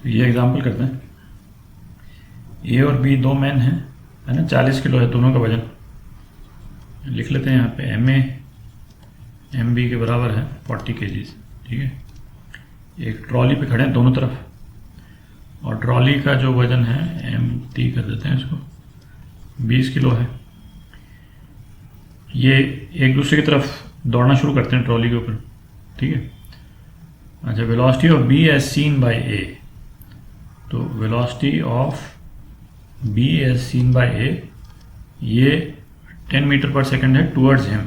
तो ये एग्जांपल करते हैं। ए और बी दो मैन हैं, है ना, 40 किलो है दोनों का वजन। लिख लेते हैं यहाँ पे एम ए एम बी के बराबर है 40 kg। ठीक है, एक ट्रॉली पे खड़े हैं दोनों तरफ, और ट्रॉली का जो वजन है एम टी कर देते हैं इसको, 20 किलो है। ये एक दूसरे की तरफ दौड़ना शुरू करते हैं ट्रॉली के ऊपर। ठीक है, अच्छा, velocity of B as seen by A, तो velocity of B as seen by A, ये 10 मीटर पर सेकंड है टूवर्ड्स हिम,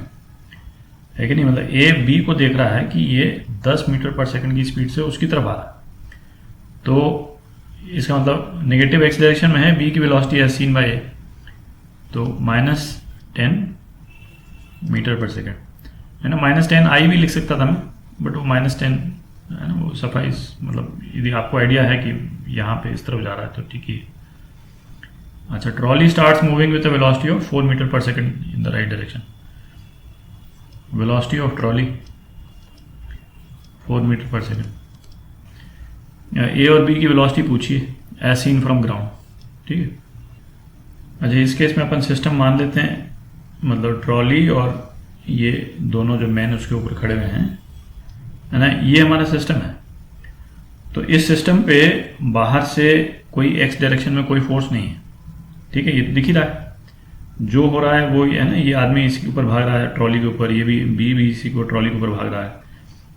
है कि नहीं। मतलब ए बी को देख रहा है कि ये 10 मीटर पर सेकंड की स्पीड से उसकी तरफ आ रहा है, तो इसका मतलब नेगेटिव एक्स डायरेक्शन में है बी की velocity as seen by A, तो -10 मीटर पर सेकंड, है ना। -10 आई भी लिख सकता था मैं, बट वो -10 है ना, वो सफाइस, मतलब यदि आपको आइडिया है कि यहाँ पे इस तरफ जा रहा है तो ठीक ही है। अच्छा, trolley starts moving with a velocity of 4 metre per second in the right direction. Velocity of trolley 4 metre per second. A और बी की वेलोसिटी पूछिए एज सीन फ्रॉम ग्राउंड। ठीक है, अच्छा, इस केस में अपन सिस्टम मान लेते हैं, मतलब ट्रॉली और ये दोनों जो मैन उसके ऊपर खड़े हुए हैं, है ना, ये हमारा सिस्टम है। तो इस सिस्टम पे बाहर से कोई एक्स डायरेक्शन में कोई फोर्स नहीं है। ठीक है, ये दिख ही रहा है जो हो रहा है वो, है ना, ये आदमी इसके ऊपर भाग रहा है ट्रॉली के ऊपर, ये भी बी इसी को ट्रॉली के ऊपर भाग रहा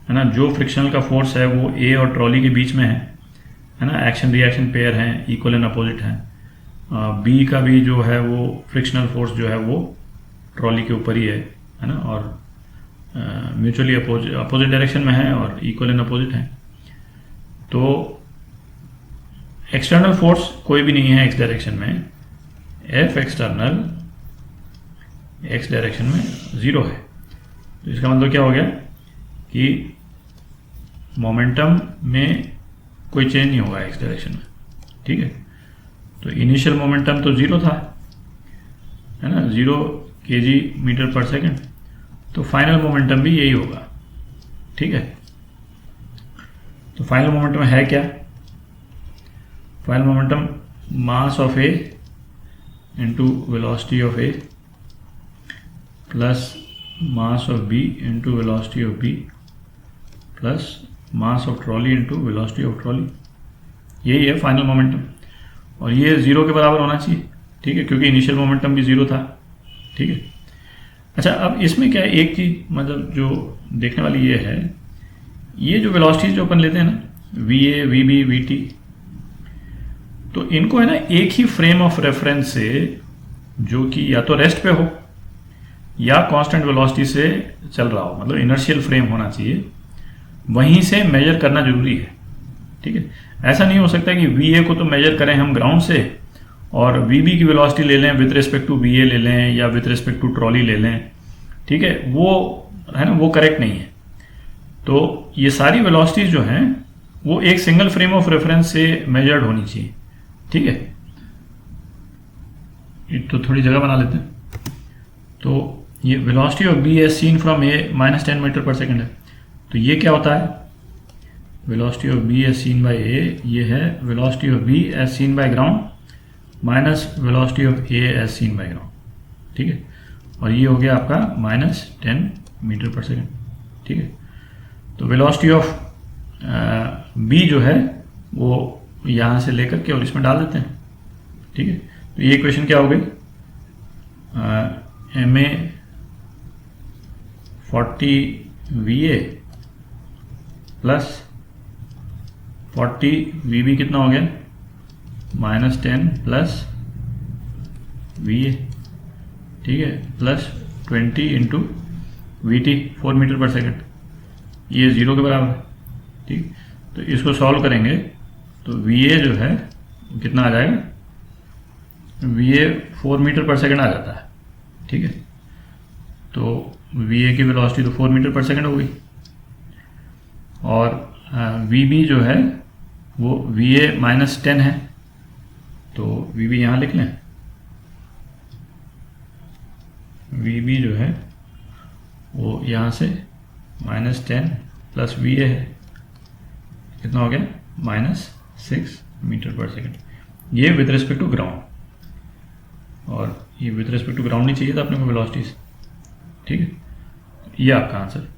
है ना। जो फ्रिक्शनल का फोर्स है वो ए और ट्रॉली के बीच में है ना। एक्शन रिएक्शन पेयर हैं, इक्वल एंड अपोजिट हैं। बी का भी जो है वो फ्रिक्शनल फोर्स जो है वो ट्रॉली के ऊपर ही है ना, और म्यूचुअली अपोजिट डायरेक्शन में है और इक्वल एंड अपोजिट है। तो एक्सटर्नल फोर्स कोई भी नहीं है एक्स डायरेक्शन में, एफ एक्सटर्नल एक्स डायरेक्शन में 0 है। तो इसका मतलब क्या हो गया कि मोमेंटम में कोई चेंज नहीं होगा एक्स डायरेक्शन में। ठीक है, तो इनिशियल मोमेंटम तो 0 था, है ना, 0 kg मीटर पर सेकंड, तो फाइनल मोमेंटम भी यही होगा। ठीक है, तो फाइनल मोमेंटम है क्या? Final momentum mass of A into velocity of A plus mass of B into velocity of B plus mass of trolley into velocity of trolley, यही है फाइनल मोमेंटम। और ये 0 के बराबर होना चाहिए। ठीक है, क्योंकि इनिशियल मोमेंटम भी 0 था। ठीक है, अच्छा, अब इसमें क्या है, एक चीज मतलब जो देखने वाली ये है, ये जो वेलोसिटीज जो अपन लेते हैं ना, V A V B V T, तो इनको है ना एक ही फ्रेम ऑफ रेफरेंस से, जो कि या तो रेस्ट पे हो या कांस्टेंट वेलोसिटी से चल रहा हो, मतलब इनर्शियल फ्रेम होना चाहिए, वहीं से मेजर करना जरूरी है। ठीक है, ऐसा नहीं हो सकता कि वी ए को तो मेजर करें हम ग्राउंड से और वी बी की वेलोसिटी ले लें with respect to V A ले लें या विद रिस्पेक्ट टू ट्रॉली ले लें। ठीक है, वो है ना, वो करेक्ट नहीं है। तो ये सारी वेलोसिटीज जो हैं वो एक सिंगल फ्रेम ऑफ रेफरेंस से मेजर्ड होनी चाहिए। ठीक है, तो थोड़ी जगह बना लेते हैं। तो ये velocity of B as seen from A -10 metre per second है। तो ये क्या होता है, velocity of B as seen by A, ये है velocity of B as seen by ground minus velocity of A as seen by ground. ठीक है, और ये हो गया आपका -10 मीटर पर सेकंड। ठीक है, तो वेलोसिटी ऑफ बी जो है वो यहाँ से लेकर के और इसमें डाल देते हैं। ठीक है, तो ये इक्वेशन क्या हो गई, M A 40 V A plus 40 V B कितना हो गया, -10 प्लस वी ए। ठीक है, plus 20 into V T 4 metre per second, ये 0 के बराबर है। ठीक, तो इसको सॉल्व करेंगे तो वी ए जो है कितना आ जाएगा, V A 4 metre per second आ जाता है। ठीक है, तो वी ए की वेलोसिटी तो 4 मीटर पर सेकंड हो गई, और वी बी जो है वो वी ए -10 है, तो वी बी यहाँ लिख लें। वी बी जो है वो यहाँ से -10 प्लस वी ए है, कितना हो गया, 6 मीटर पर सेकेंड, ये विद रिस्पेक्ट टू ग्राउंड, और ये विद रिस्पेक्ट टू ग्राउंड नहीं चाहिए था अपने को वेलोसिटीज, ठीक है। ये आपका आंसर।